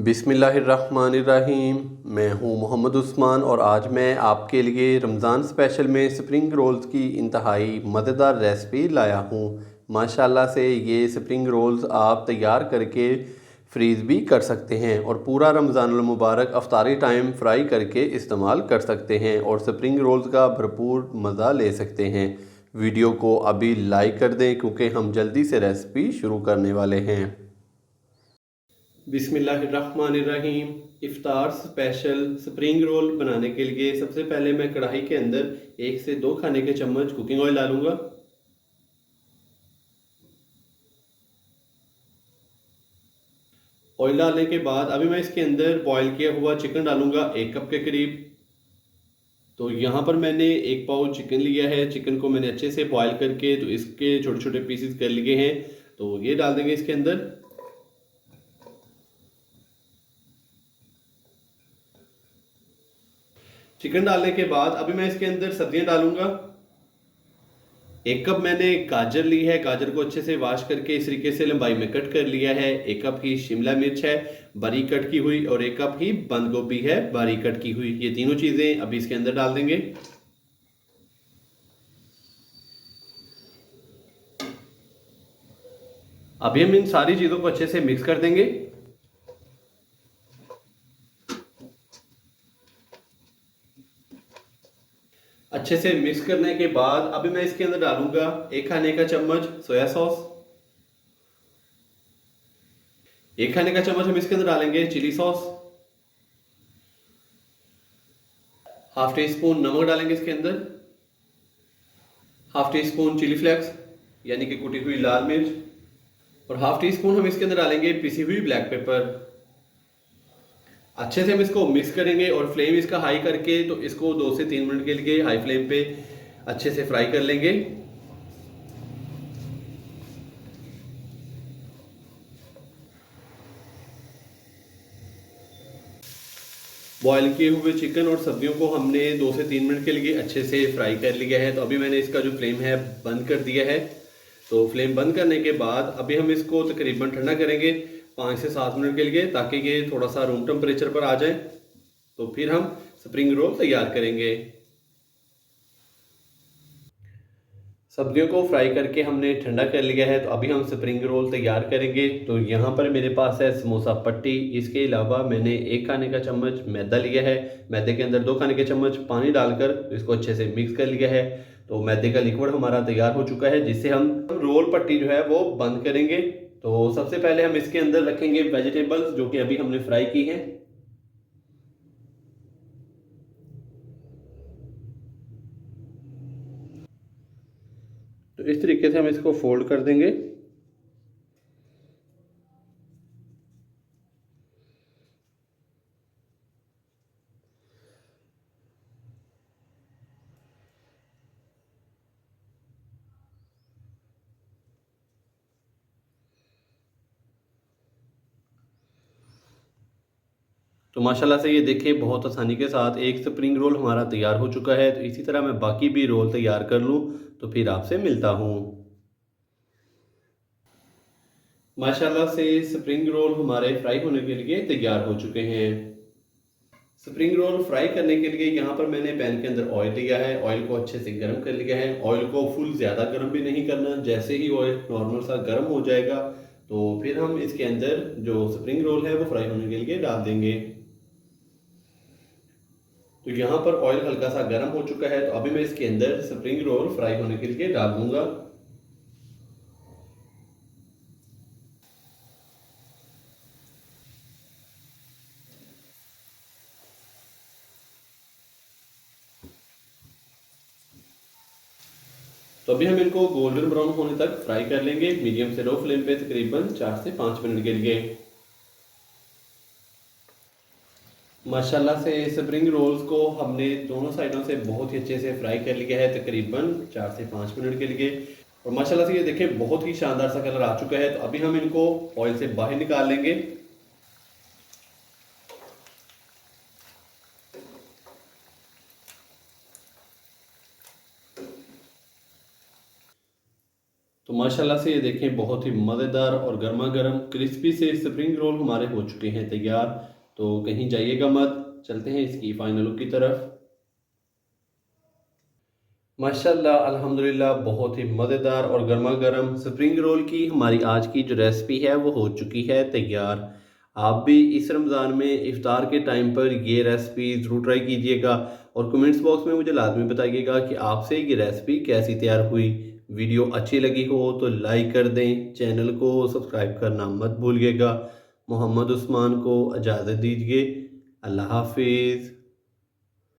बिस्मिल्लाहिर्रहमानिर्रहीम। मैं हूं मोहम्मद उस्मान और आज मैं आपके लिए रमज़ान स्पेशल में स्प्रिंग रोल्स की इंतहाई मज़ेदार रेसिपी लाया हूं। माशाल्लाह से ये स्प्रिंग रोल्स आप तैयार करके फ्रीज़ भी कर सकते हैं और पूरा रमज़ानुल मुबारक अफ्तारी टाइम फ्राई करके इस्तेमाल कर सकते हैं और स्प्रिंग रोल्स का भरपूर मज़ा ले सकते हैं। वीडियो को अभी लाइक कर दें क्योंकि हम जल्दी से रेसिपी शुरू करने वाले हैं। बिस्मिल्लाहिर्रहमानिर्रहीम। इफ्तार स्पेशल स्प्रिंग रोल बनाने के लिए सबसे पहले मैं कढ़ाई के अंदर 1 से 2 खाने के चम्मच कुकिंग ऑयल डालूंगा। ऑयल डालने के बाद अभी मैं इसके अंदर बॉईल किया हुआ चिकन डालूंगा 1 कप के करीब। तो यहाँ पर मैंने 1 पाव चिकन लिया है। चिकन को मैंने अच्छे से बॉईल करके तो इसके छोटे छोटे पीसेस कर लिए हैं, तो ये डाल देंगे इसके अंदर। चिकन डालने के बाद अभी मैं इसके अंदर सब्जियां डालूंगा। 1 कप मैंने गाजर ली है। गाजर को अच्छे से वॉश करके इस तरीके से लंबाई में कट कर लिया है। 1 कप ही शिमला मिर्च है बारीक कट की हुई और 1 कप ही बंद गोभी है बारीक कट की हुई। ये तीनों चीजें अभी इसके अंदर डाल देंगे। अभी हम इन सारी चीजों को अच्छे से मिक्स कर देंगे। अच्छे से मिक्स करने के बाद अभी मैं इसके अंदर डालूंगा 1 खाने का चम्मच सोया सॉस। 1 खाने का चम्मच हम इसके अंदर डालेंगे chilli sauce. Half teaspoon नमक डालेंगे इसके अंदर। Half teaspoon chilli flakes यानी कि कुटी हुई लाल मिर्च और हाफ टी स्पून हम इसके अंदर डालेंगे पिसी हुई ब्लैक पेपर। अच्छे से हम इसको मिक्स करेंगे और फ्लेम इसका हाई करके तो इसको 2 से 3 मिनट के लिए हाई फ्लेम पे अच्छे से फ्राई कर लेंगे। बॉयल किए हुए चिकन और सब्जियों को हमने 2 से 3 मिनट के लिए अच्छे से फ्राई कर लिया है। तो अभी मैंने इसका जो फ्लेम है बंद कर दिया है। तो फ्लेम बंद करने के बाद अभी हम इसको तकरीबन ठंडा करेंगे 5 से 7 मिनट के लिए, ताकि ये थोड़ा सा रूम टेम्परेचर पर आ जाए। तो फिर हम स्प्रिंग रोल तैयार करेंगे। सब्जियों को फ्राई करके हमने ठंडा कर लिया है। तो अभी हम स्प्रिंग रोल तैयार करेंगे। तो यहाँ पर मेरे पास है समोसा पट्टी। इसके अलावा मैंने 1 खाने का चम्मच मैदा लिया है। मैदे के अंदर 2 खाने के चम्मच पानी डालकर इसको अच्छे से मिक्स कर लिया है। तो मैदे का लिक्विड हमारा तैयार हो चुका है, जिससे हम रोल पट्टी जो है वो बंद करेंगे। तो सबसे पहले हम इसके अंदर रखेंगे वेजिटेबल्स जो कि अभी हमने फ्राई की हैं। तो इस तरीके से हम इसको फोल्ड कर देंगे। तो माशाल्लाह से ये देखिए बहुत आसानी के साथ एक स्प्रिंग रोल हमारा तैयार हो चुका है। तो इसी तरह मैं बाकी भी रोल तैयार कर लूँ तो फिर आपसे मिलता हूँ। माशाल्लाह से स्प्रिंग रोल हमारे फ्राई होने के लिए तैयार हो चुके हैं। स्प्रिंग रोल फ्राई करने के लिए यहाँ पर मैंने पैन के अंदर ऑयल लिया है। ऑयल को अच्छे से गर्म कर लिया है। ऑयल को फुल ज़्यादा गर्म भी नहीं करना। जैसे ही ऑयल नॉर्मल सा गर्म हो जाएगा तो फिर हम इसके अंदर जो स्प्रिंग रोल है वो फ्राई होने के लिए डाल देंगे। तो यहाँ पर ऑयल हल्का सा गर्म हो चुका है। तो अभी मैं इसके अंदर स्प्रिंग रोल फ्राई होने के लिए डाल दूंगा। तो अभी हम इनको गोल्डन ब्राउन होने तक फ्राई कर लेंगे मीडियम से लो फ्लेम पे तकरीबन 4 से 5 मिनट के लिए। माशाल्लाह से स्प्रिंग रोल्स को हमने दोनों साइडों से बहुत ही अच्छे से फ्राई कर लिया है तकरीबन 4 से 5 मिनट के लिए। और माशाल्लाह से ये देखें बहुत ही शानदार सा कलर आ चुका है। तो अभी हम इनको ऑयल से बाहर निकाल लेंगे। तो माशाल्लाह से ये देखें बहुत ही मज़ेदार और गर्मा गर्म क्रिस्पी से स्प्रिंग रोल हमारे हो चुके हैं तैयार। तो कहीं जाइएगा मत, चलते हैं इसकी फ़ाइनल लुक की तरफ। माशाल्लाह अल्हम्दुलिल्लाह बहुत ही मज़ेदार और गर्मा गर्म स्प्रिंग रोल की हमारी आज की जो रेसिपी है वो हो चुकी है तैयार। आप भी इस रमज़ान में इफ़्तार के टाइम पर ये रेसिपी ज़रूर ट्राई कीजिएगा और कमेंट्स बॉक्स में मुझे लाजमी बताइएगा कि आपसे ये रेसिपी कैसी तैयार हुई। वीडियो अच्छी लगी हो तो लाइक कर दें, चैनल को सब्सक्राइब करना मत भूलिएगा। मोहम्मद उस्मान को इजाज़त दीजिए। अल्लाह हाफिज़।